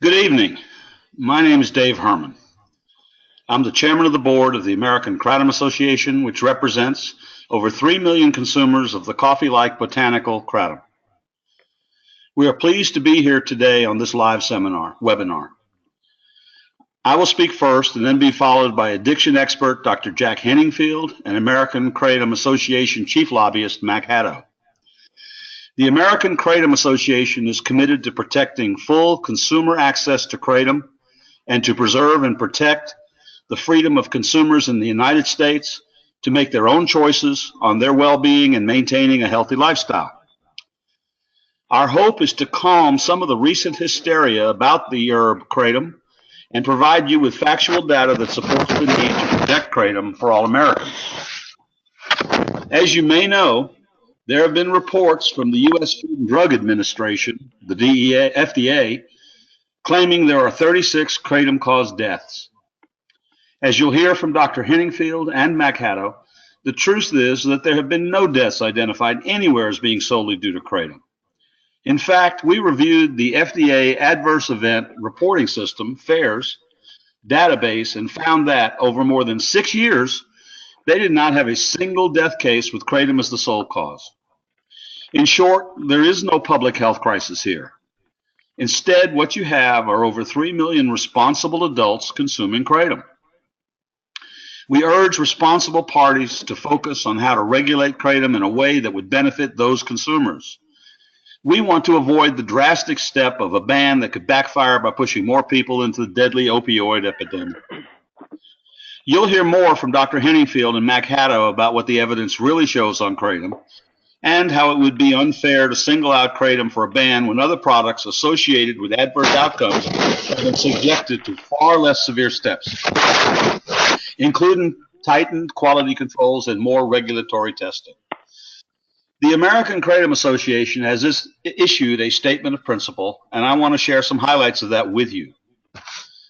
Good evening. My name is Dave Herman. I'm the chairman of the board of the American Kratom Association, which represents over 3 million consumers of the coffee-like botanical kratom. We are pleased to be here today on this live webinar. I will speak first and then be followed by addiction expert Dr. Jack Henningfield and American Kratom Association chief lobbyist Mac Haddow. The American Kratom Association is committed to protecting full consumer access to kratom and to preserve and protect the freedom of consumers in the United States to make their own choices on their well-being and maintaining a healthy lifestyle. Our hope is to calm some of the recent hysteria about the herb kratom and provide you with factual data that supports the need to protect kratom for all Americans. As you may know, there have been reports from the U.S. Food and Drug Administration, the FDA, claiming there are 36 kratom-caused deaths. As you'll hear from Dr. Henningfield and Mac Haddow, the truth is that there have been no deaths identified anywhere as being solely due to kratom. In fact, we reviewed the FDA Adverse Event Reporting System, FAERS, database and found that over more than 6 years, they did not have a single death case with kratom as the sole cause. In short, there is no public health crisis here. Instead, what you have are over 3 million responsible adults consuming kratom. We urge responsible parties to focus on how to regulate kratom in a way that would benefit those consumers. We want to avoid the drastic step of a ban that could backfire by pushing more people into the deadly opioid epidemic. You'll hear more from Dr. Henningfield and Mac Haddow about what the evidence really shows on kratom and how it would be unfair to single out kratom for a ban when other products associated with adverse outcomes have been subjected to far less severe steps, including tightened quality controls and more regulatory testing. The American Kratom Association has issued a statement of principle, and I want to share some highlights of that with you.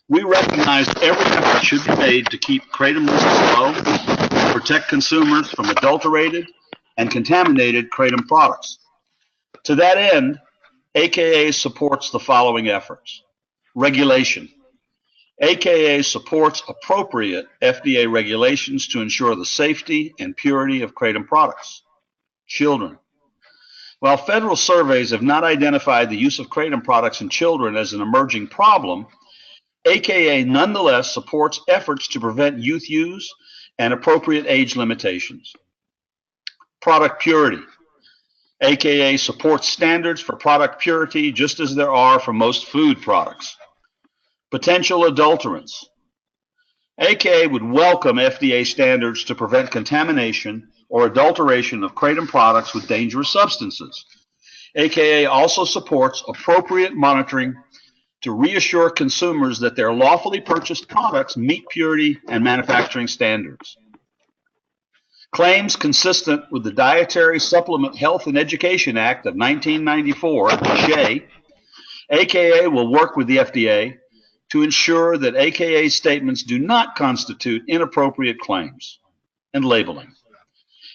We recognize every effort should be made to keep kratom risks low and protect consumers from adulterated and contaminated kratom products. To that end, AKA supports the following efforts. Regulation. AKA supports appropriate FDA regulations to ensure the safety and purity of kratom products. Children. While federal surveys have not identified the use of kratom products in children as an emerging problem, AKA nonetheless supports efforts to prevent youth use and appropriate age limitations. Product purity. AKA supports standards for product purity just as there are for most food products. Potential adulterants. AKA would welcome FDA standards to prevent contamination or adulteration of kratom products with dangerous substances. AKA also supports appropriate monitoring to reassure consumers that their lawfully purchased products meet purity and manufacturing standards. Claims consistent with the Dietary Supplement Health and Education Act of 1994, DSHEA, AKA will work with the FDA to ensure that AKA statements do not constitute inappropriate claims. And labeling.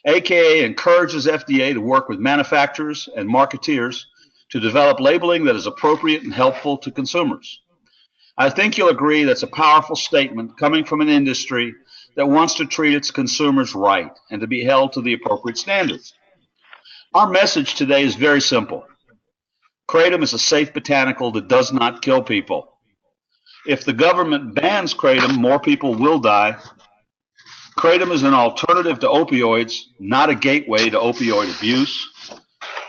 AKA encourages FDA to work with manufacturers and marketeers to develop labeling that is appropriate and helpful to consumers. I think you'll agree that's a powerful statement coming from an industry that wants to treat its consumers right and to be held to the appropriate standards. Our message today is very simple. Kratom is a safe botanical that does not kill people. If the government bans kratom, more people will die. Kratom is an alternative to opioids, not a gateway to opioid abuse.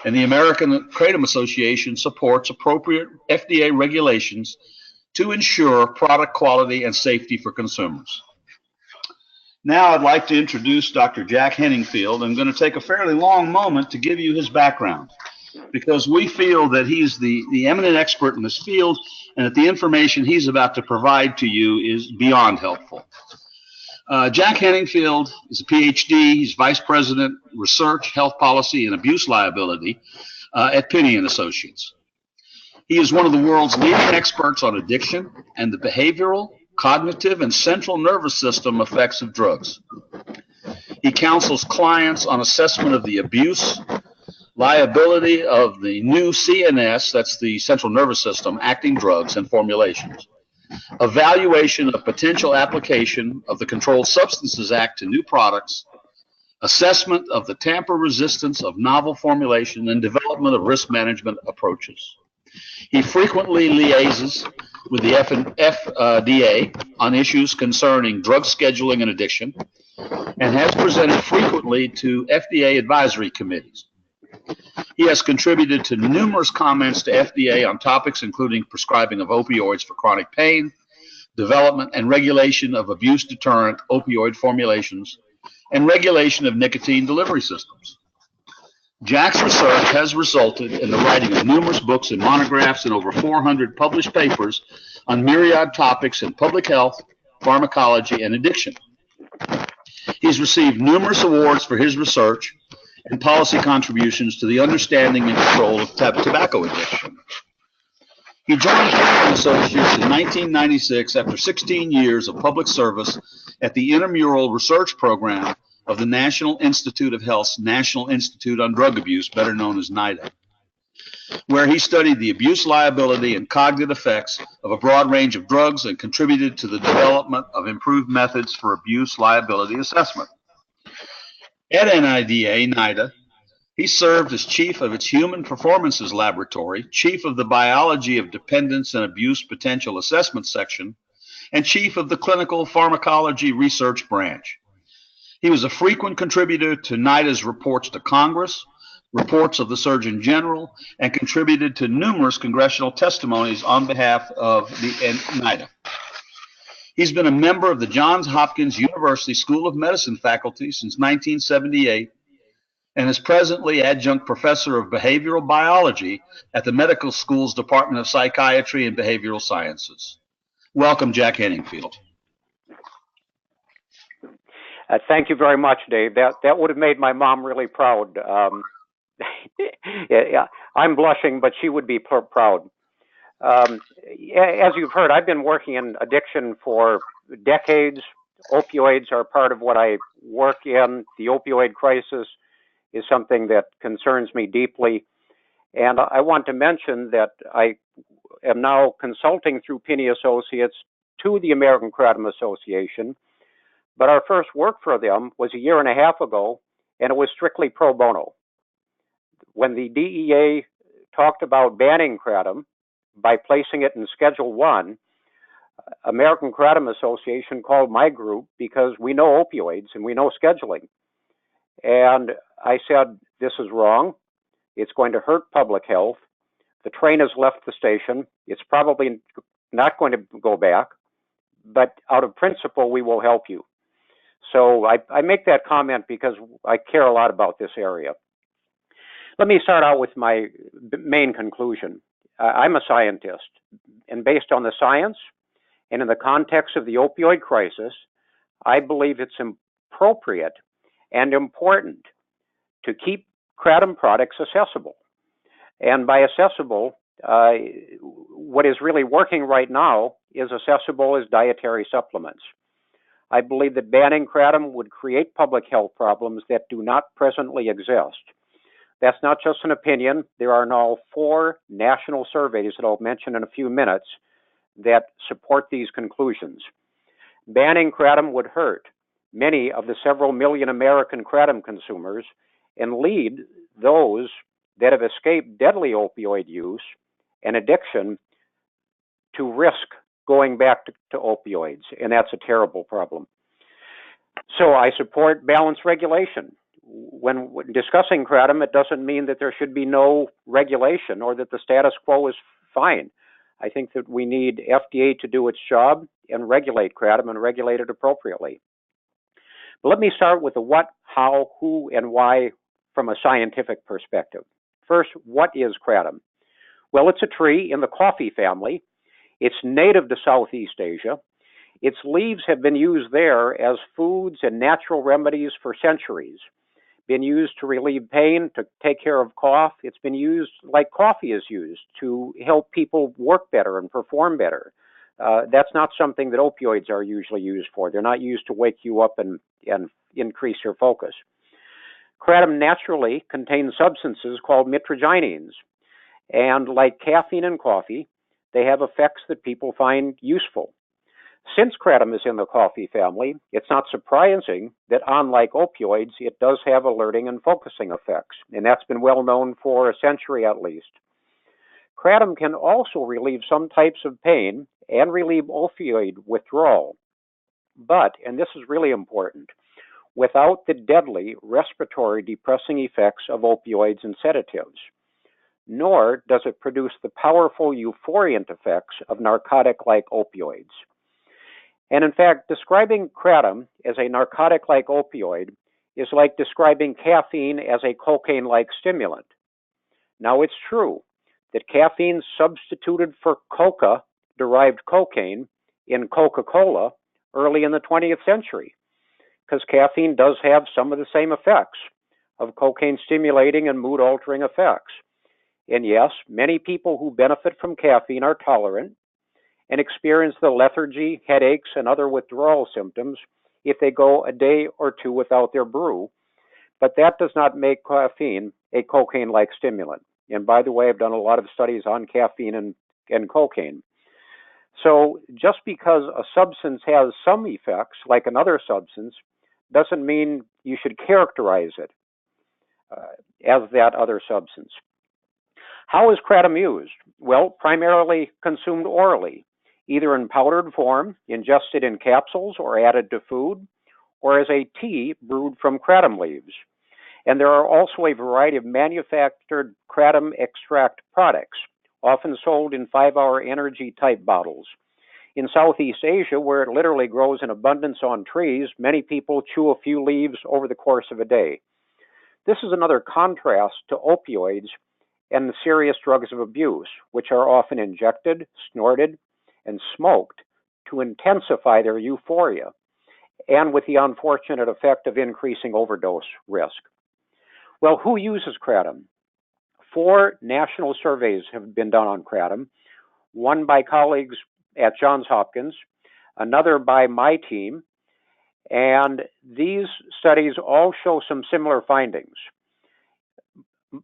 And the American Kratom Association supports appropriate FDA regulations to ensure product quality and safety for consumers. Now I'd like to introduce Dr. Jack Henningfield. I'm going to take a fairly long moment to give you his background because we feel that he's the eminent expert in this field and that the information he's about to provide to you is beyond helpful. Jack Henningfield is a PhD. He's Vice President, Research, Health Policy, and Abuse Liability at Pinney & Associates. He is one of the world's leading experts on addiction and the behavioral, cognitive, and central nervous system effects of drugs. He counsels clients on assessment of the abuse liability of the new CNS, that's the central nervous system, acting drugs and formulations, evaluation of potential application of the Controlled Substances Act to new products, assessment of the tamper resistance of novel formulation, and development of risk management approaches. He frequently liaises with the FDA on issues concerning drug scheduling and addiction, and has presented frequently to FDA advisory committees. He has contributed to numerous comments to FDA on topics including prescribing of opioids for chronic pain, development and regulation of abuse deterrent opioid formulations, and regulation of nicotine delivery systems. Jack's research has resulted in the writing of numerous books and monographs and over 400 published papers on myriad topics in public health, pharmacology, and addiction. He's received numerous awards for his research and policy contributions to the understanding and control of tobacco addiction. He joined Herman Associates in 1996 after 16 years of public service at the Intramural Research Program of the National Institute of Health's National Institute on Drug Abuse, better known as NIDA, where he studied the abuse liability and cognitive effects of a broad range of drugs and contributed to the development of improved methods for abuse liability assessment. At NIDA, he served as chief of its Human Performances Laboratory, chief of the Biology of Dependence and Abuse Potential Assessment Section, and chief of the Clinical Pharmacology Research Branch. He was a frequent contributor to NIDA's reports to Congress, reports of the Surgeon General, and contributed to numerous congressional testimonies on behalf of the NIDA. He's been a member of the Johns Hopkins University School of Medicine faculty since 1978 and is presently adjunct professor of behavioral biology at the Medical School's Department of Psychiatry and Behavioral Sciences. Welcome, Jack Henningfield. Thank you very much, Dave. That would have made my mom really proud. Yeah, I'm blushing, but she would be proud. As you've heard, I've been working in addiction for decades. Opioids are part of what I work in. The opioid crisis is something that concerns me deeply. And I want to mention that I am now consulting through Pinney Associates to the American Kratom Association. But our first work for them was a year and a half ago, and it was strictly pro bono. When the DEA talked about banning kratom by placing it in Schedule 1, American Kratom Association called my group because we know opioids and we know scheduling. And I said, this is wrong. It's going to hurt public health. The train has left the station. It's probably not going to go back, but out of principle, we will help you. So I make that comment because I care a lot about this area. Let me start out with my main conclusion. I'm a scientist, and based on the science and in the context of the opioid crisis, I believe it's appropriate and important to keep kratom products accessible. And by accessible, what is really working right now is accessible as dietary supplements. I believe that banning kratom would create public health problems that do not presently exist. That's not just an opinion. There are now 4 national surveys that I'll mention in a few minutes that support these conclusions. Banning kratom would hurt many of the several million American kratom consumers and lead those that have escaped deadly opioid use and addiction to risk going back to opioids, and that's a terrible problem. So I support balanced regulation. When discussing kratom, it doesn't mean that there should be no regulation or that the status quo is fine. I think that we need FDA to do its job and regulate kratom and regulate it appropriately. But let me start with the what, how, who, and why from a scientific perspective. First, what is kratom? Well, it's a tree in the coffee family. It's native to Southeast Asia. Its leaves have been used there as foods and natural remedies for centuries. Been used to relieve pain, to take care of cough. It's been used like coffee is used to help people work better and perform better. That's not something that opioids are usually used for. They're not used to wake you up and increase your focus. Kratom naturally contains substances called mitragynines, and like caffeine and coffee, they have effects that people find useful. Since kratom is in the coffee family, it's not surprising that unlike opioids, it does have alerting and focusing effects, and that's been well known for a century at least. Kratom can also relieve some types of pain and relieve opioid withdrawal, but, and this is really important, without the deadly respiratory depressing effects of opioids and sedatives, nor does it produce the powerful euphoriant effects of narcotic-like opioids. And in fact, describing kratom as a narcotic-like opioid is like describing caffeine as a cocaine-like stimulant. Now, it's true that caffeine substituted for coca-derived cocaine in Coca-Cola early in the 20th century, because caffeine does have some of the same effects of cocaine stimulating and mood altering effects. And yes, many people who benefit from caffeine are tolerant and experience the lethargy, headaches, and other withdrawal symptoms if they go a day or two without their brew, but that does not make caffeine a cocaine-like stimulant. And by the way, I've done a lot of studies on caffeine and cocaine. So just because a substance has some effects, like another substance, doesn't mean you should characterize it as that other substance. How is kratom used? Well, primarily consumed orally, either in powdered form, ingested in capsules or added to food, or as a tea brewed from kratom leaves. And there are also a variety of manufactured kratom extract products, often sold in 5-hour energy type bottles. In Southeast Asia, where it literally grows in abundance on trees, many people chew a few leaves over the course of a day. This is another contrast to opioids and the serious drugs of abuse, which are often injected, snorted, and smoked to intensify their euphoria, and with the unfortunate effect of increasing overdose risk. Well, who uses kratom? 4 national surveys have been done on kratom, one by colleagues at Johns Hopkins, another by my team, and these studies all show some similar findings.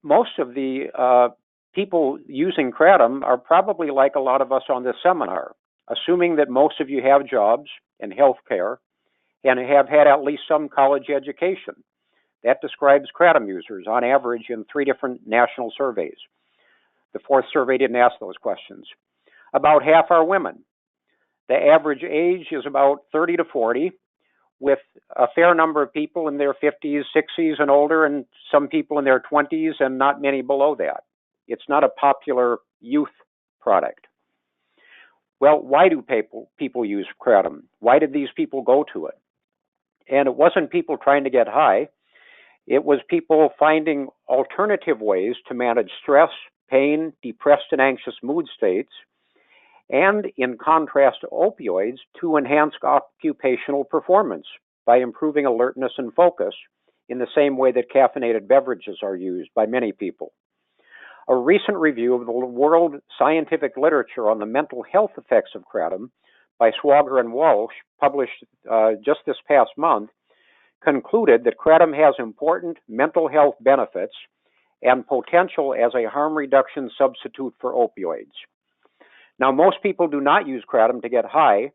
Most of the people using kratom are probably like a lot of us on this seminar, assuming that most of you have jobs and health care and have had at least some college education. That describes kratom users on average in 3 different national surveys. The 4th survey didn't ask those questions. About half are women. The average age is about 30 to 40, with a fair number of people in their 50s, 60s, and older, and some people in their 20s, and not many below that. It's not a popular youth product. Well, why do people use kratom? Why did these people go to it? And it wasn't people trying to get high. It was people finding alternative ways to manage stress, pain, depressed and anxious mood states, and in contrast to opioids, to enhance occupational performance by improving alertness and focus in the same way that caffeinated beverages are used by many people. A recent review of the world scientific literature on the mental health effects of kratom by Swager and Walsh, published just this past month, concluded that kratom has important mental health benefits and potential as a harm reduction substitute for opioids. Now, most people do not use kratom to get high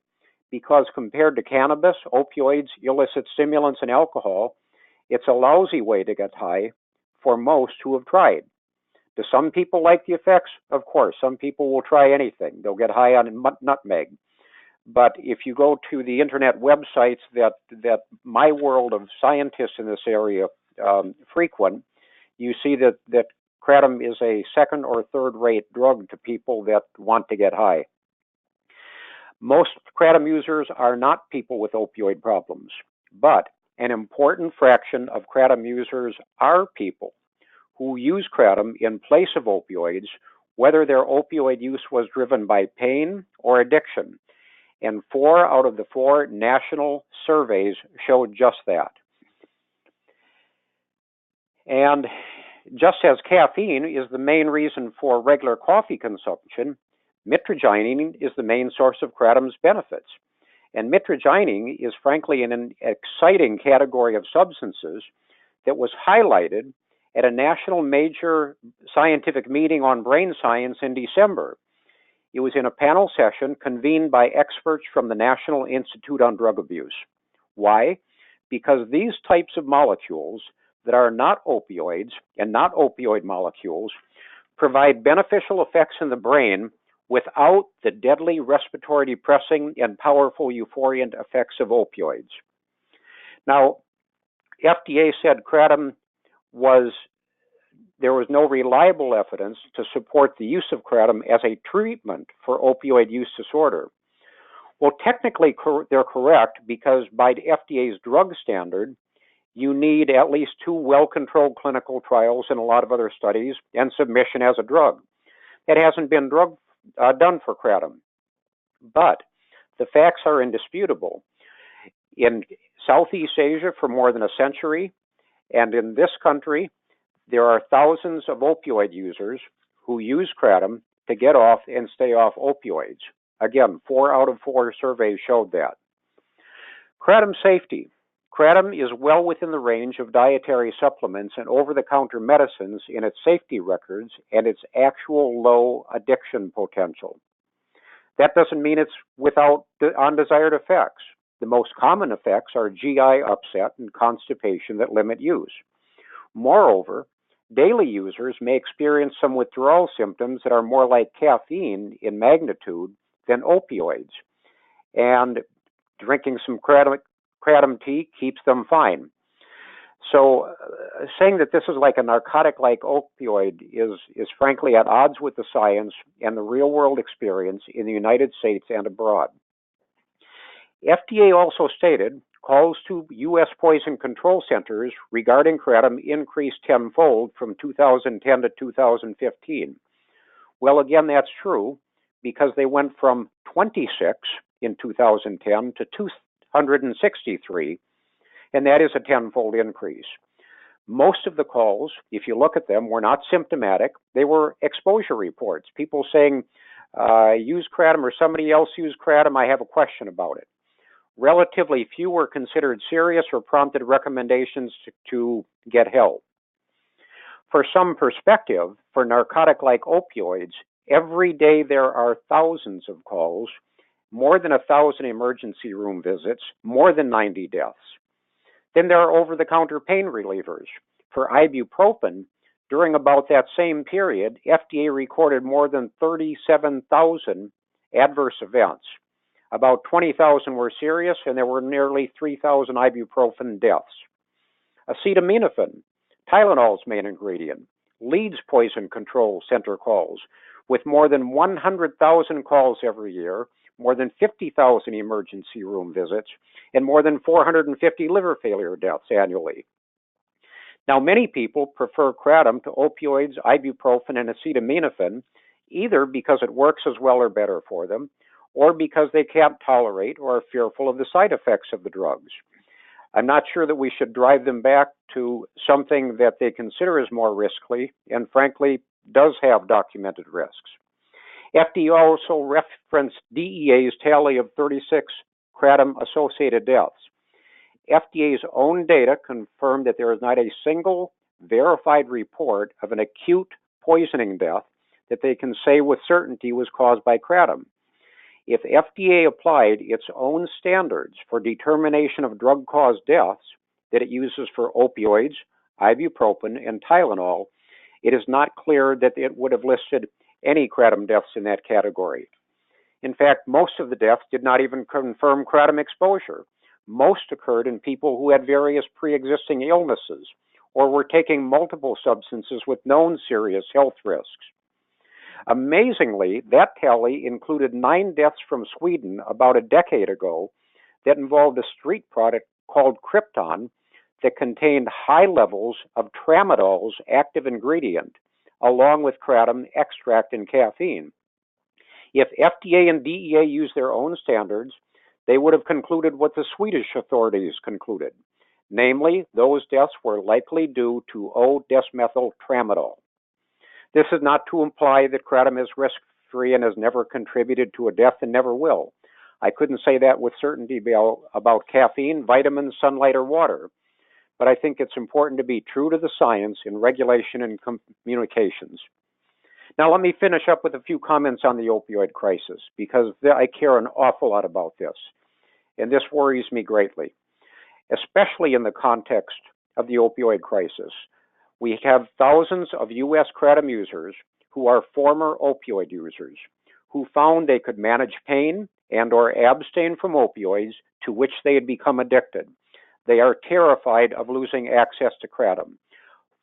because compared to cannabis, opioids, illicit stimulants, and alcohol, it's a lousy way to get high for most who have tried. Do some people like the effects? Of course, some people will try anything. They'll get high on nutmeg. But if you go to the internet websites that my world of scientists in this area frequent, you see that kratom is a 2nd or 3rd rate drug to people that want to get high. Most kratom users are not people with opioid problems, but an important fraction of kratom users are people who use kratom in place of opioids, whether their opioid use was driven by pain or addiction. And 4 out of the 4 national surveys showed just that. And just as caffeine is the main reason for regular coffee consumption, mitragynine is the main source of kratom's benefits. And mitragynine is frankly in an exciting category of substances that was highlighted at a national major scientific meeting on brain science in December. It was in a panel session convened by experts from the National Institute on Drug Abuse. Why? Because these types of molecules that are not opioids and not opioid molecules provide beneficial effects in the brain without the deadly respiratory depressing and powerful euphoriant effects of opioids. Now, FDA said Kratom there was no reliable evidence to support the use of Kratom as a treatment for opioid use disorder. Well, technically they're correct because by the FDA's drug standard, you need at least 2 well-controlled clinical trials and a lot of other studies and submission as a drug. That hasn't been done for Kratom. But the facts are indisputable. In Southeast Asia for more than a century, and in this country, there are thousands of opioid users who use Kratom to get off and stay off opioids. Again, 4 out of 4 surveys showed that. Kratom safety. Kratom is well within the range of dietary supplements and over-the-counter medicines in its safety records and its actual low addiction potential. That doesn't mean it's without the undesired effects. The most common effects are GI upset and constipation that limit use. Moreover, daily users may experience some withdrawal symptoms that are more like caffeine in magnitude than opioids, and drinking some Kratom tea keeps them fine. So saying that this is like a narcotic-like opioid is frankly at odds with the science and the real-world experience in the United States and abroad. FDA also stated calls to U.S. poison control centers regarding Kratom increased tenfold from 2010 to 2015. Well, again, that's true because they went from 26 in 2010 to 263, and that is a tenfold increase. Most of the calls, if you look at them, were not symptomatic. They were exposure reports, people saying, use Kratom or somebody else used Kratom, I have a question about it. Relatively few were considered serious or prompted recommendations to get help. For some perspective, for narcotic-like opioids, every day there are thousands of calls, more than 1,000 emergency room visits, more than 90 deaths. Then there are over-the-counter pain relievers. For ibuprofen, during about that same period, FDA recorded more than 37,000 adverse events. About 20,000 were serious, and there were nearly 3,000 ibuprofen deaths. Acetaminophen, Tylenol's main ingredient, leads poison control center calls, with more than 100,000 calls every year, more than 50,000 emergency room visits, and more than 450 liver failure deaths annually. Now, many people prefer Kratom to opioids, ibuprofen, and acetaminophen, either because it works as well or better for them, or because they can't tolerate or are fearful of the side effects of the drugs. I'm not sure that we should drive them back to something that they consider as more risky and frankly does have documented risks. FDA also referenced DEA's tally of 36 Kratom-associated deaths. FDA's own data confirmed that there is not a single verified report of an acute poisoning death that they can say with certainty was caused by Kratom. If FDA applied its own standards for determination of drug-caused deaths that it uses for opioids, ibuprofen, and Tylenol, it is not clear that it would have listed any Kratom deaths in that category. In fact, most of the deaths did not even confirm Kratom exposure. Most occurred in people who had various pre-existing illnesses or were taking multiple substances with known serious health risks. Amazingly, that tally included 9 deaths from Sweden about a decade ago that involved a street product called Krypton that contained high levels of tramadol's active ingredient, along with Kratom extract and caffeine. If FDA and DEA used their own standards, they would have concluded what the Swedish authorities concluded. Namely, those deaths were likely due to O-desmethyl tramadol. This is not to imply that Kratom is risk-free and has never contributed to a death and never will. I couldn't say that with certainty about caffeine, vitamins, sunlight, or water. but I think it's important to be true to the science in regulation and communications. Now, let me finish up with a few comments on the opioid crisis, because I care an awful lot about this, and this worries me greatly, especially in the context of the opioid crisis. We have thousands of U.S. Kratom users who are former opioid users who found they could manage pain and or abstain from opioids to which they had become addicted. They are terrified of losing access to Kratom.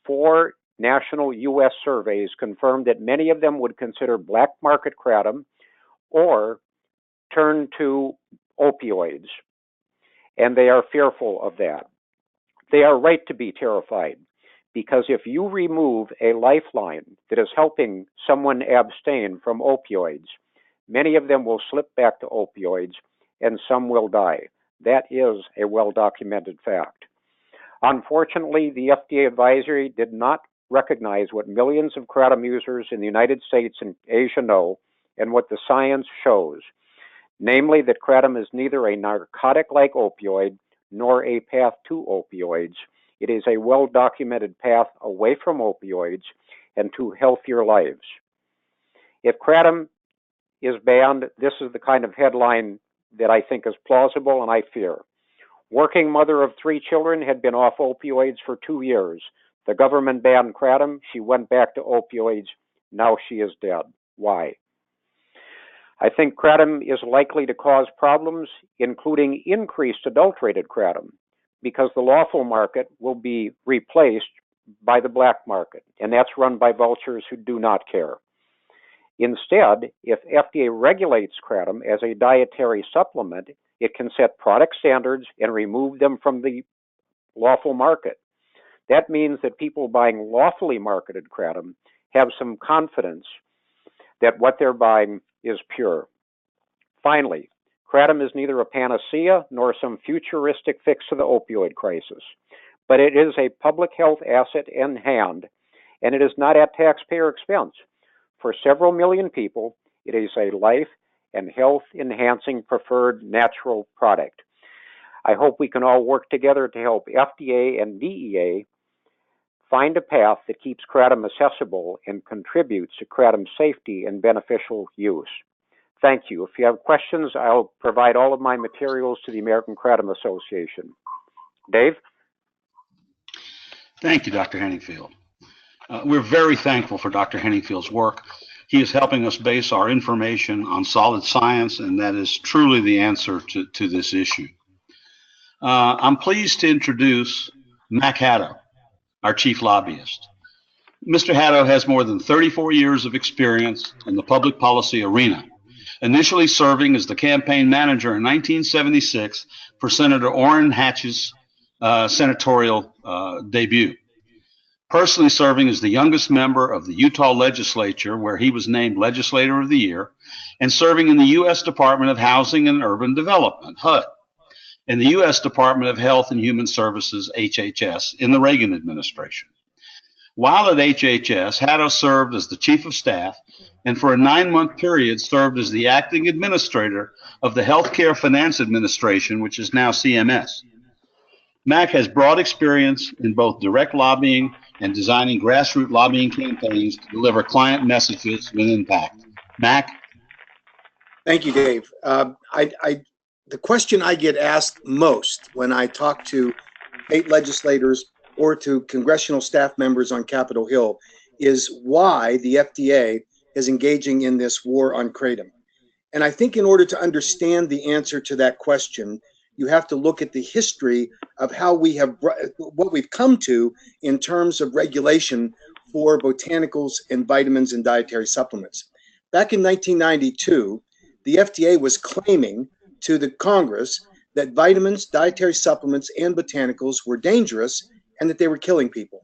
4 national U.S. surveys confirmed that many of them would consider black market Kratom or turn to opioids, and they are fearful of that. They are right to be terrified, because if you remove a lifeline that is helping someone abstain from opioids, many of them will slip back to opioids and some will die. That is a well-documented fact. Unfortunately, the FDA advisory did not recognize what millions of Kratom users in the United States and Asia know and what the science shows, namely that Kratom is neither a narcotic like opioid nor a path to opioids. It is a well-documented path away from opioids and to healthier lives. If Kratom is banned, this is the kind of headline that I think is plausible and I fear. Working mother of 3 children had been off opioids for 2 years. The government banned Kratom. She went back to opioids. Now she is dead. Why? I think Kratom is likely to cause problems, including increased adulterated Kratom, because the lawful market will be replaced by the black market, and that's run by vultures who do not care. Instead, if FDA regulates Kratom as a dietary supplement, it can set product standards and remove them from the lawful market. That means that people buying lawfully marketed Kratom have some confidence that what they're buying is pure. Finally, Kratom is neither a panacea nor some futuristic fix to the opioid crisis, but it is a public health asset in hand, and it is not at taxpayer expense. For several million people, it is a life and health-enhancing preferred natural product. I hope we can all work together to help FDA and DEA find a path that keeps Kratom accessible and contributes to Kratom's safety and beneficial use. Thank you. If you have questions, I'll provide all of my materials to the American Kratom Association. Dave? Thank you, Dr. Henningfield. We're very thankful for Dr. Henningfield's work. He is helping us base our information on solid science, and that is truly the answer to this issue. I'm pleased to introduce Mac Haddow, our chief lobbyist. Mr. Haddow has more than 34 years of experience in the public policy arena, initially serving as the campaign manager in 1976 for Senator Orrin Hatch's senatorial debut. Personally serving as the youngest member of the Utah legislature, where he was named Legislator of the Year, and serving in the U.S. Department of Housing and Urban Development, HUD, and the U.S. Department of Health and Human Services, HHS, in the Reagan administration. While at HHS, Haddow served as the Chief of Staff and for a 9-month period served as the acting administrator of the Healthcare Finance Administration, which is now CMS. Mac has broad experience in both direct lobbying and designing grassroots lobbying campaigns to deliver client messages with impact. Mac? Thank you, Dave. The question I get asked most when I talk to state legislators or to congressional staff members on Capitol Hill is why the FDA is engaging in this war on Kratom. And I think in order to understand the answer to that question, you have to look at the history of how we have, what we've come to in terms of regulation for botanicals and vitamins and dietary supplements. Back in 1992, the FDA was claiming to the Congress that vitamins, dietary supplements, and botanicals were dangerous and that they were killing people.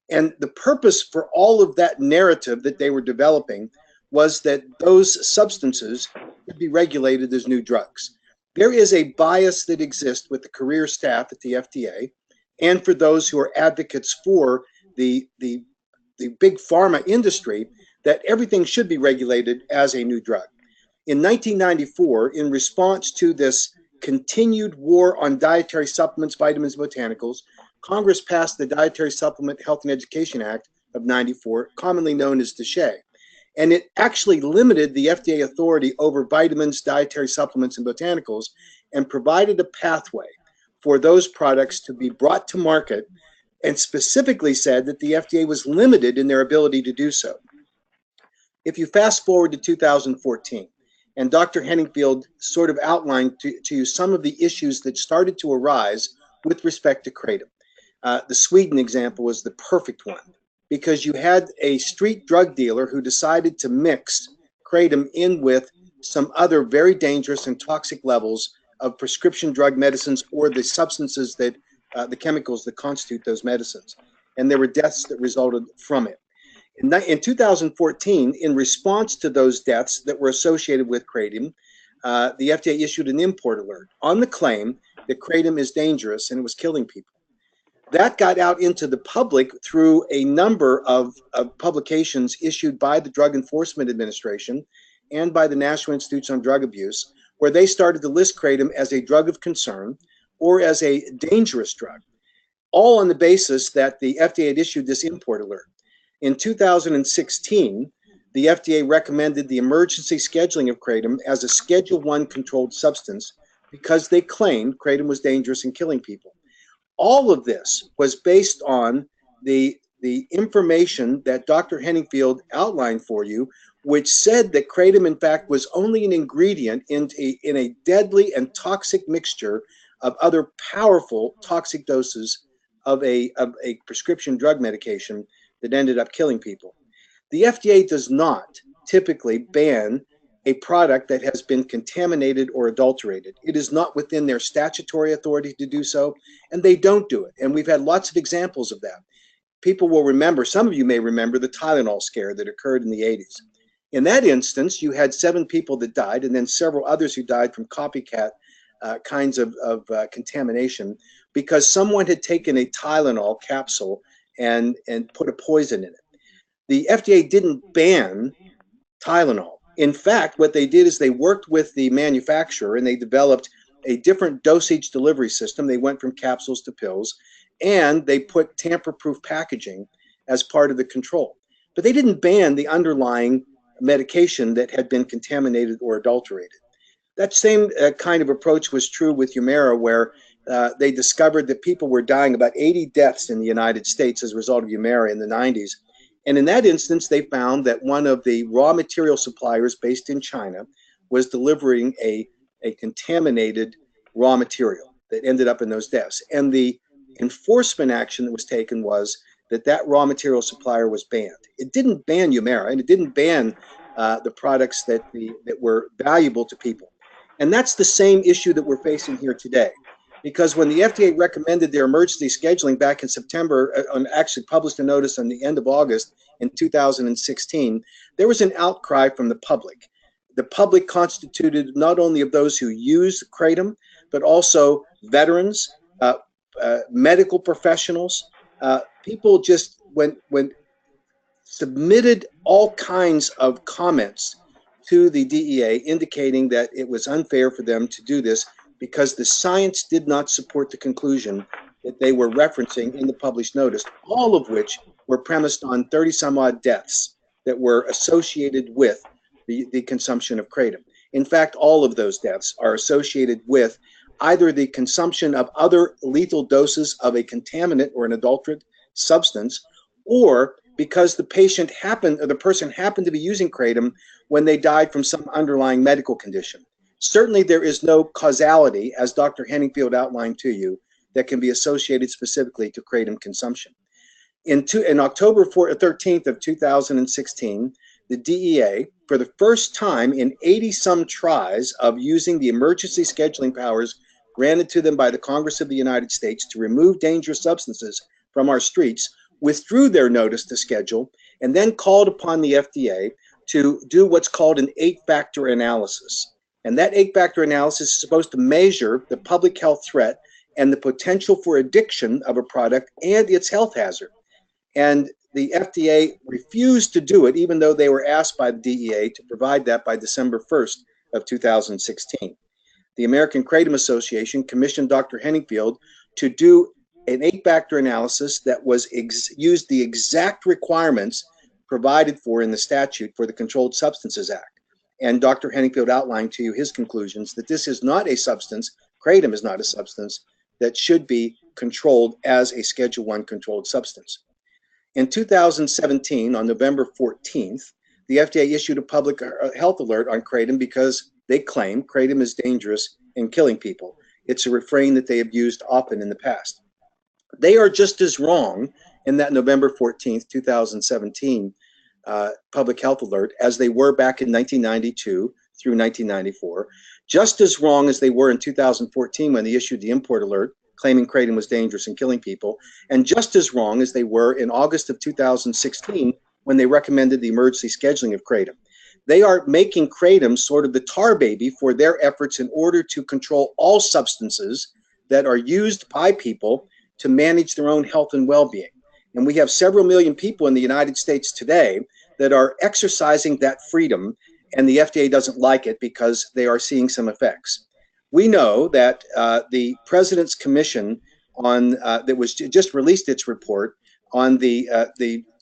And the purpose for all of that narrative that they were developing was that those substances could be regulated as new drugs. There is a bias that exists with the career staff at the FDA and for those who are advocates for the big pharma industry that everything should be regulated as a new drug. In 1994, in response to this continued war on dietary supplements, vitamins, botanicals, Congress passed the Dietary Supplement Health and Education Act of '94, commonly known as DSHEA. And it actually limited the FDA authority over vitamins, dietary supplements, and botanicals, and provided a pathway for those products to be brought to market, and specifically said that the FDA was limited in their ability to do so. If you fast forward to 2014, and Dr. Henningfield sort of outlined to you some of the issues that started to arise with respect to Kratom. The Sweden example was the perfect one, because you had a street drug dealer who decided to mix Kratom in with some other very dangerous and toxic levels of prescription drug medicines, or the substances that, the chemicals that constitute those medicines. And there were deaths that resulted from it. In 2014, in response to those deaths that were associated with Kratom, the FDA issued an import alert on the claim that Kratom is dangerous and it was killing people. That got out into the public through a number of publications issued by the Drug Enforcement Administration and by the National Institutes on Drug Abuse, where they started to list Kratom as a drug of concern or as a dangerous drug, all on the basis that the FDA had issued this import alert. In 2016, the FDA recommended the emergency scheduling of Kratom as a Schedule I controlled substance because they claimed Kratom was dangerous and killing people. All of this was based on the information that Dr. Henningfield outlined for you, which said that Kratom, in fact, was only an ingredient in a deadly and toxic mixture of other powerful toxic doses of a prescription drug medication that ended up killing people. The FDA does not typically ban a product that has been contaminated or adulterated. It is not within their statutory authority to do so, and they don't do it. And we've had lots of examples of that. People will remember, some of you may remember the Tylenol scare that occurred in the 80s. In that instance, you had 7 people that died, and then several others who died from copycat kinds of contamination, because someone had taken a Tylenol capsule and put a poison in it. The FDA didn't ban Tylenol. In fact, what they did is they worked with the manufacturer and they developed a different dosage delivery system. They went from capsules to pills, and they put tamper-proof packaging as part of the control. But they didn't ban the underlying medication that had been contaminated or adulterated. That same kind of approach was true with Humira, where they discovered that people were dying, about 80 deaths in the United States as a result of Humira in the 90s. And in that instance, they found that one of the raw material suppliers based in China was delivering a contaminated raw material that ended up in those deaths. And the enforcement action that was taken was that raw material supplier was banned. It didn't ban Humira, and it didn't ban the products that were valuable to people. And that's the same issue that we're facing here today. Because when the FDA recommended their emergency scheduling back in September, actually published a notice on the end of August in 2016, there was an outcry from the public. The public constituted not only of those who use Kratom, but also veterans, medical professionals. People just submitted all kinds of comments to the DEA indicating that it was unfair for them to do this, because the science did not support the conclusion that they were referencing in the published notice, all of which were premised on 30-some-odd deaths that were associated with the consumption of Kratom. In fact, all of those deaths are associated with either the consumption of other lethal doses of a contaminant or an adulterant substance, or because the person happened to be using Kratom when they died from some underlying medical condition. Certainly, there is no causality, as Dr. Henningfield outlined to you, that can be associated specifically to Kratom consumption. In October 13th of 2016, the DEA, for the first time in 80-some tries of using the emergency scheduling powers granted to them by the Congress of the United States to remove dangerous substances from our streets, withdrew their notice to schedule, and then called upon the FDA to do what's called an 8-factor analysis. And that 8-factor analysis is supposed to measure the public health threat and the potential for addiction of a product and its health hazard. And the FDA refused to do it, even though they were asked by the DEA to provide that by December 1st of 2016. The American Kratom Association commissioned Dr. Henningfield to do an 8-factor analysis that was used the exact requirements provided for in the statute for the Controlled Substances Act. And Dr. Henningfield outlined to you his conclusions that this is not a substance, kratom is not a substance, that should be controlled as a Schedule I controlled substance. In 2017, on November 14th, the FDA issued a public health alert on kratom because they claim kratom is dangerous in killing people. It's a refrain that they have used often in the past. They are just as wrong in that November 14th, 2017 public health alert as they were back in 1992 through 1994, just as wrong as they were in 2014 when they issued the import alert claiming kratom was dangerous and killing people, and just as wrong as they were in August of 2016 when they recommended the emergency scheduling of kratom. They are making kratom sort of the tar baby for their efforts in order to control all substances that are used by people to manage their own health and well-being. And we have several million people in the United States today that are exercising that freedom, and the FDA doesn't like it because they are seeing some effects. We know that the President's Commission on that was just released its report on the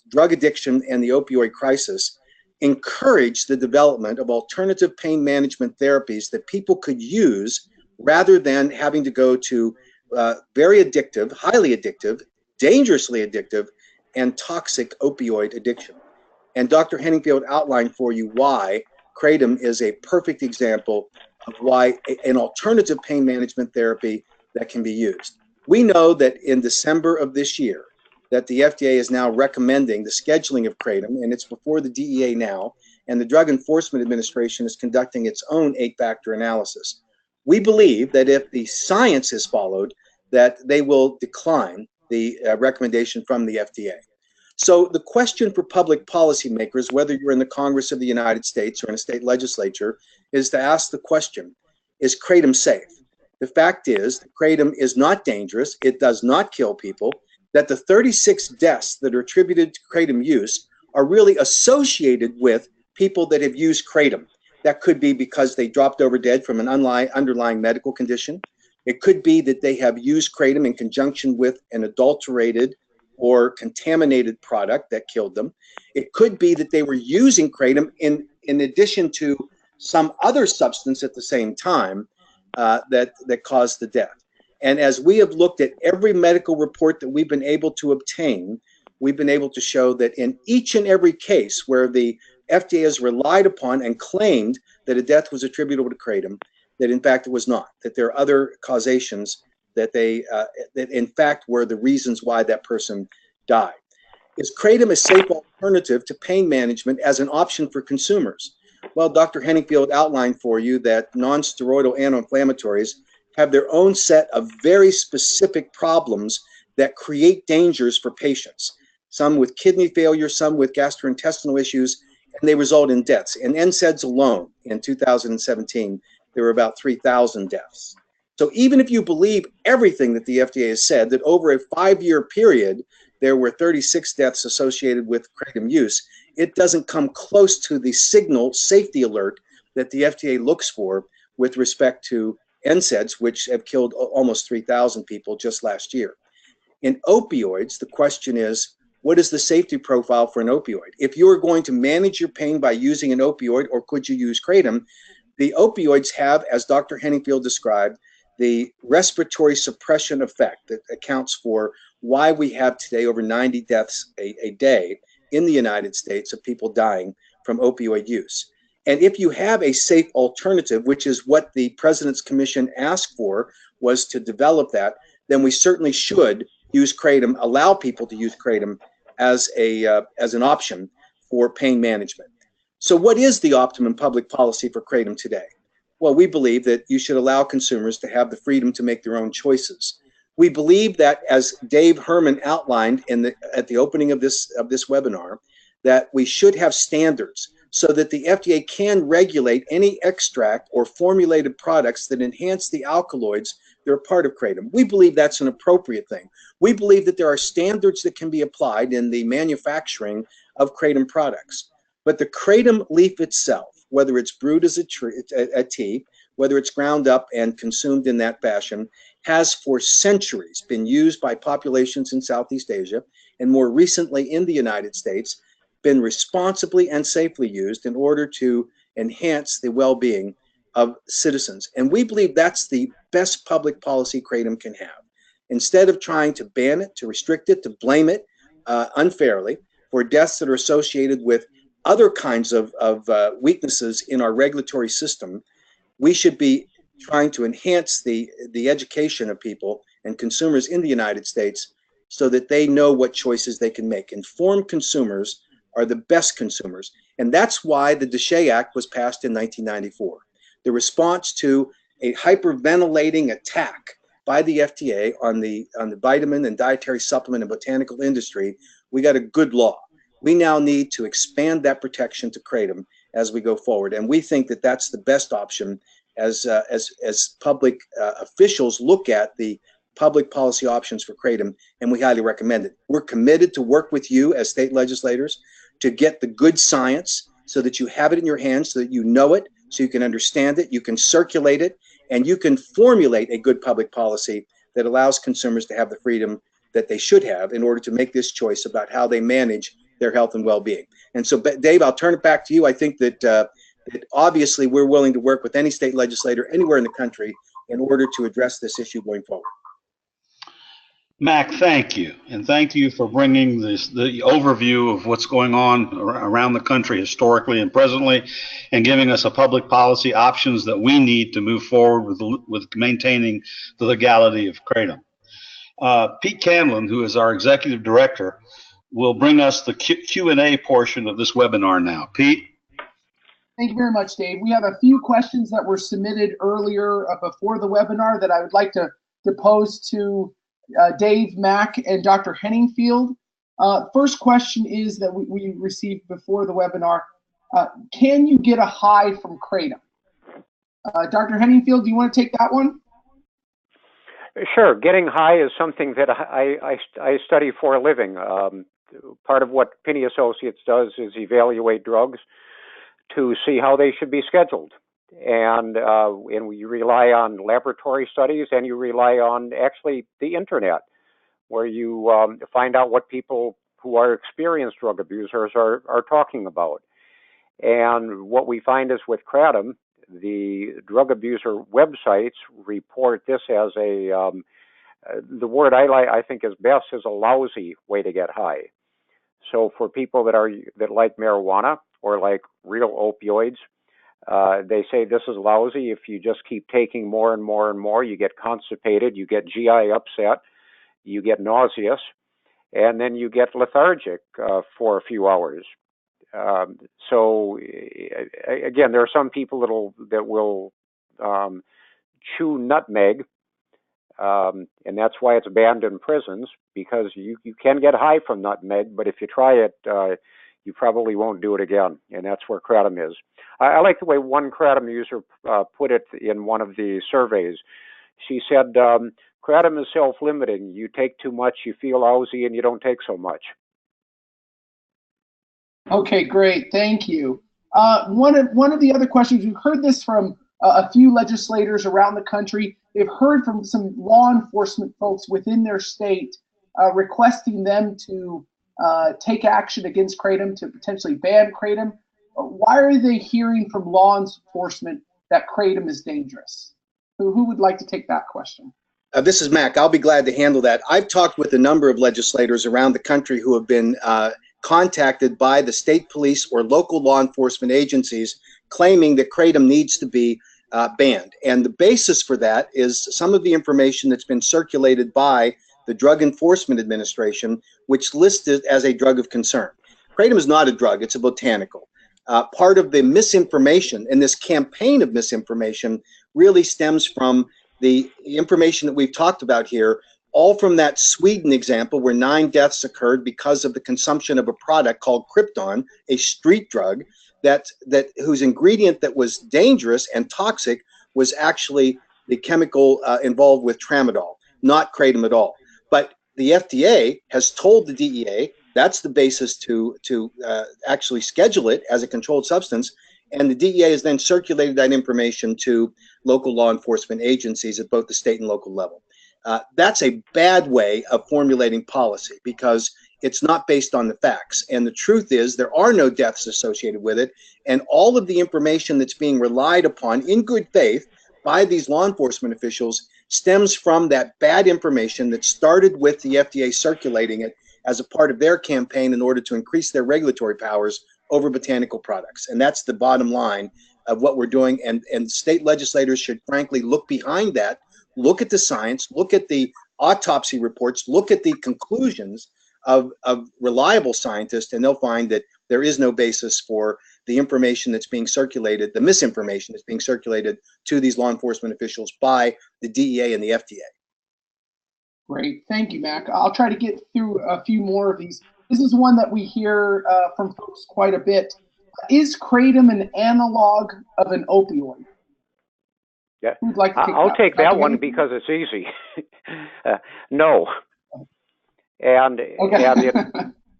drug addiction and the opioid crisis encouraged the development of alternative pain management therapies that people could use rather than having to go to very addictive, highly addictive, dangerously addictive, and toxic opioid addiction. And Dr. Henningfield outlined for you why kratom is a perfect example of why an alternative pain management therapy that can be used. We know that in December of this year, that the FDA is now recommending the scheduling of kratom, and it's before the DEA now, and the Drug Enforcement Administration is conducting its own 8-factor analysis. We believe that if the science is followed, that they will decline the recommendation from the FDA. So the question for public policymakers, whether you're in the Congress of the United States or in a state legislature, is to ask the question, is kratom safe? The fact is that kratom is not dangerous, it does not kill people, that the 36 deaths that are attributed to kratom use are really associated with people that have used kratom. That could be because they dropped over dead from an underlying medical condition. It could be that they have used kratom in conjunction with an adulterated or contaminated product that killed them. It could be that they were using kratom in addition to some other substance at the same time that caused the death. And as we have looked at every medical report that we've been able to obtain, we've been able to show that in each and every case where the FDA has relied upon and claimed that a death was attributable to kratom, that in fact it was not, that there are other causations that that in fact were the reasons why that person died. Is kratom a safe alternative to pain management as an option for consumers? Well, Dr. Henningfield outlined for you that non-steroidal anti-inflammatories have their own set of very specific problems that create dangers for patients. Some with kidney failure, some with gastrointestinal issues, and they result in deaths. In NSAIDs alone, in 2017, there were about 3,000 deaths. So even if you believe everything that the FDA has said, that over a 5-year period, there were 36 deaths associated with kratom use, it doesn't come close to the signal safety alert that the FDA looks for with respect to NSAIDs, which have killed almost 3,000 people just last year. In opioids, the question is, what is the safety profile for an opioid? If you are going to manage your pain by using an opioid, or could you use kratom, the opioids have, as Dr. Henningfield described, the respiratory suppression effect that accounts for why we have today over 90 deaths a day in the United States of people dying from opioid use. And if you have a safe alternative, which is what the President's Commission asked for, was to develop that, then we certainly should use kratom, allow people to use kratom as an option for pain management. So what is the optimum public policy for kratom today? Well, we believe that you should allow consumers to have the freedom to make their own choices. We believe that, as Dave Herman outlined at the opening of this webinar, that we should have standards so that the FDA can regulate any extract or formulated products that enhance the alkaloids that are part of kratom. We believe that's an appropriate thing. We believe that there are standards that can be applied in the manufacturing of kratom products. But the kratom leaf itself, whether it's brewed as a tea, whether it's ground up and consumed in that fashion, has for centuries been used by populations in Southeast Asia, and more recently in the United States, been responsibly and safely used in order to enhance the well-being of citizens. And we believe that's the best public policy Kratom can have. Instead of trying to ban it, to restrict it, to blame it unfairly for deaths that are associated with other kinds of weaknesses in our regulatory system, we should be trying to enhance the education of people and consumers in the United States so that they know what choices they can make. Informed consumers are the best consumers. And that's why the DSHEA Act was passed in 1994. The response to a hyperventilating attack by the FDA on the vitamin and dietary supplement and botanical industry, we got a good law. We now need to expand that protection to Kratom as we go forward. And we think that that's the best option as public officials look at the public policy options for Kratom, and we highly recommend it. We're committed to work with you as state legislators to get the good science so that you have it in your hands, so that you know it, so you can understand it, you can circulate it, and you can formulate a good public policy that allows consumers to have the freedom that they should have in order to make this choice about how they manage their health and well-being. And so, Dave, I'll turn it back to you. I think that obviously we're willing to work with any state legislator anywhere in the country in order to address this issue going forward. Mac, thank you. And thank you for bringing the overview of what's going on around the country historically and presently, and giving us a public policy options that we need to move forward with maintaining the legality of Kratom. Pete Canlon, who is our executive director, will bring us the Q&A portion of this webinar now. Pete? Thank you very much, Dave. We have a few questions that were submitted earlier before the webinar that I would like to pose to Dave, Mac, and Dr. Henningfield. First question is that we received before the webinar. Can you get a high from Kratom? Dr. Henningfield, do you want to take that one? Sure. Getting high is something that I study for a living. Part of what Pinney Associates does is evaluate drugs to see how they should be scheduled. And we rely on laboratory studies, and you rely on actually the internet, where you find out what people who are experienced drug abusers are talking about. And what we find is with Kratom, the drug abuser websites report this as the word I think is best is a lousy way to get high. So for people that like marijuana or like real opioids, they say this is lousy. If you just keep taking more and more and more, you get constipated, you get GI upset, you get nauseous, and then you get lethargic for a few hours. So again, there are some people that will chew nutmeg, and that's why it's banned in prisons, because you can get high from nutmeg, but if you try it, you probably won't do it again, and that's where Kratom is. I like the way one Kratom user put it in one of the surveys. She said, Kratom is self-limiting. You take too much, you feel lousy, and you don't take so much. Okay, great. Thank you. One of the other questions, we've heard this from a few legislators around the country. They've heard from some law enforcement folks within their state requesting them to take action against Kratom, to potentially ban Kratom. Why are they hearing from law enforcement that Kratom is dangerous? Who would like to take that question? This is Mac. I'll be glad to handle that. I've talked with a number of legislators around the country who have been contacted by the state police or local law enforcement agencies claiming that Kratom needs to be banned. And the basis for that is some of the information that's been circulated by the Drug Enforcement Administration, which lists it as a drug of concern. Kratom is not a drug, it's a botanical. Part of the misinformation, and this campaign of misinformation really stems from the information that we've talked about here, all from that Sweden example where 9 deaths occurred because of the consumption of a product called Krypton, a street drug, whose ingredient that was dangerous and toxic was actually the chemical involved with tramadol, not Kratom at all. But the FDA has told the DEA that's the basis to actually schedule it as a controlled substance, And the DEA has then circulated that information to local law enforcement agencies at both the state and local level. That's a bad way of formulating policy because it's not based on the facts. And the truth is there are no deaths associated with it. And all of the information that's being relied upon in good faith by these law enforcement officials stems from that bad information that started with the FDA circulating it as a part of their campaign in order to increase their regulatory powers over botanical products. And that's the bottom line of what we're doing. And state legislators should frankly look behind that, look at the science, look at the autopsy reports, look at the conclusions of reliable scientists, and they'll find that there is no basis for the information that's being circulated, the misinformation that's being circulated to these law enforcement officials by the DEA and the FDA. Great. Thank you, Mac. I'll try to get through a few more of these. This is one that we hear from folks quite a bit. Is Kratom an analog of an opioid? Yeah, Who'd like to I'll take that one because it's easy. No. And, okay.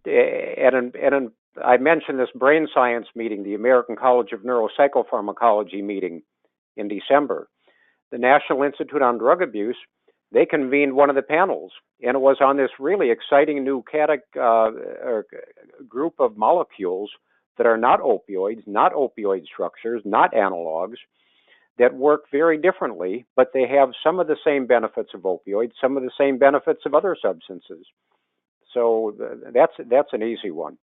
and I mentioned this brain science meeting, the American College of Neuropsychopharmacology meeting in December. The National Institute on Drug Abuse, they convened one of the panels, and it was on this really exciting new group of molecules that are not opioids, not opioid structures, not analogs, that work very differently, but they have some of the same benefits of opioids, some of the same benefits of other substances. So that's an easy one.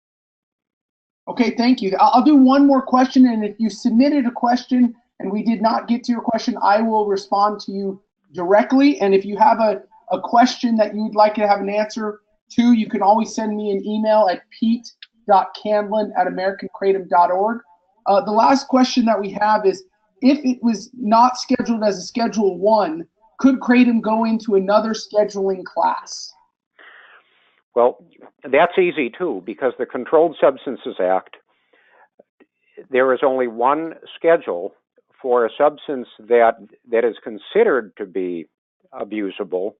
Okay, thank you. I'll do one more question, and if you submitted a question and we did not get to your question, I will respond to you directly. And if you have a question that you would like to have an answer to, you can always send me an email at pete.candlin@americankratom.org. The last question that we have is, if it was not scheduled as a Schedule 1, could Kratom go into another scheduling class? Well, that's easy too, because the Controlled Substances Act, there is only one schedule for a substance that is considered to be abusable,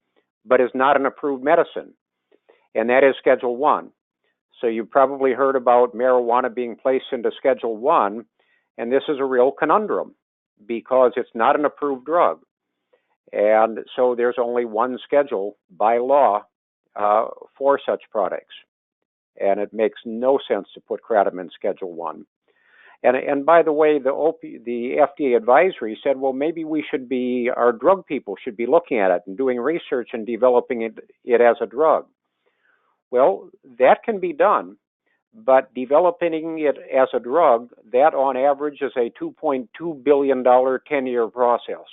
but is not an approved medicine, and that is Schedule 1. So you've probably heard about marijuana being placed into Schedule 1, and this is a real conundrum because it's not an approved drug. And so there's only one schedule by law for such products. And it makes no sense to put Kratom in Schedule 1. And by the way, the FDA advisory said, well, maybe our drug people should be looking at it and doing research and developing it as a drug. Well, that can be done, but developing it as a drug, that on average is a $2.2 billion 10-year process.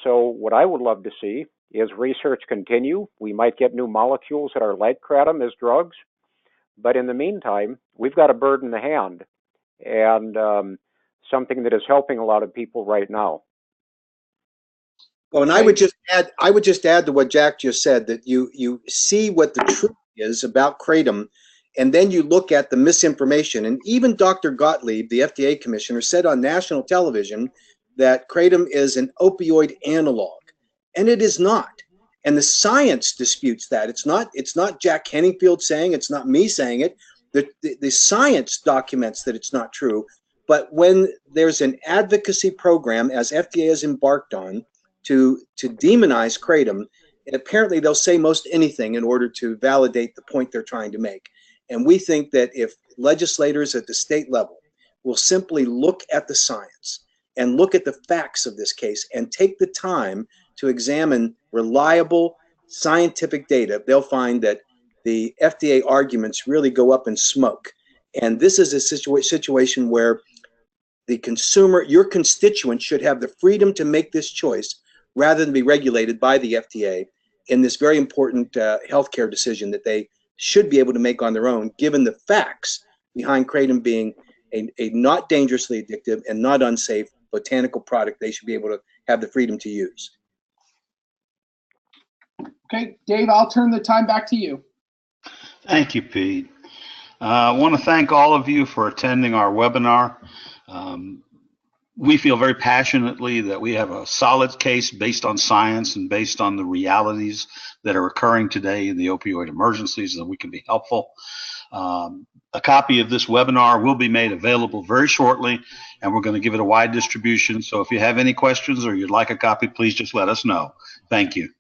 So what I would love to see is research continue. We might get new molecules that are like Kratom as drugs, but in the meantime, we've got a bird in the hand and something that is helping a lot of people right now. Well, and I would just add to what Jack just said, that you see what the truth is about Kratom, and then you look at the misinformation. And even Dr. Gottlieb, the FDA commissioner, said on national television that Kratom is an opioid analog, and it is not. And the science disputes that. It's not Jack Henningfield saying, it's not me saying it. The science documents that it's not true. But when there's an advocacy program, as FDA has embarked on, to demonize Kratom, apparently they'll say most anything in order to validate the point they're trying to make. And we think that if legislators at the state level will simply look at the science and look at the facts of this case and take the time to examine reliable scientific data, they'll find that the FDA arguments really go up in smoke. And this is a situation where the consumer, your constituent, should have the freedom to make this choice rather than be regulated by the FDA in this very important healthcare decision that they should be able to make on their own, given the facts behind Kratom being a not dangerously addictive and not unsafe botanical product they should be able to have the freedom to use. Okay, Dave, I'll turn the time back to you. Thank you, Pete. I want to thank all of you for attending our webinar. We feel very passionately that we have a solid case based on science and based on the realities that are occurring today in the opioid emergencies, that we can be helpful. A copy of this webinar will be made available very shortly, and we're going to give it a wide distribution. So if you have any questions or you'd like a copy, please just let us know. Thank you.